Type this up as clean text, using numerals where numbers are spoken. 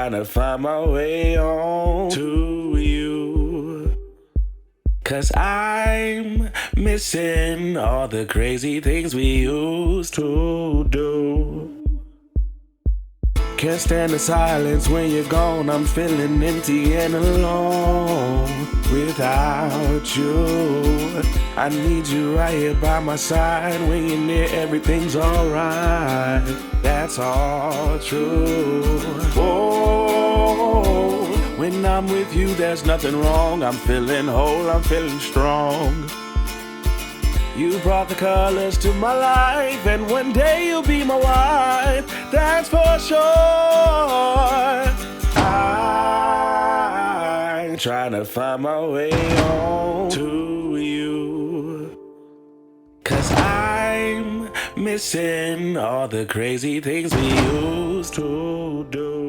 trying to find my way on to you. 'Cause I'm missing all the crazy things we used to do. Can't stand the silence when you're gone. I'm feeling empty and alone without you. I need you right here by my side. When you're near, everything's alright. That's all true. Oh, when I'm with you, there's nothing wrong. I'm feeling whole, I'm feeling strong. You brought the colors to my life, and one day you'll be my wife. That's for sure. I'm trying to find my way on to you. 'Cause I'm missing all the crazy things we used to do.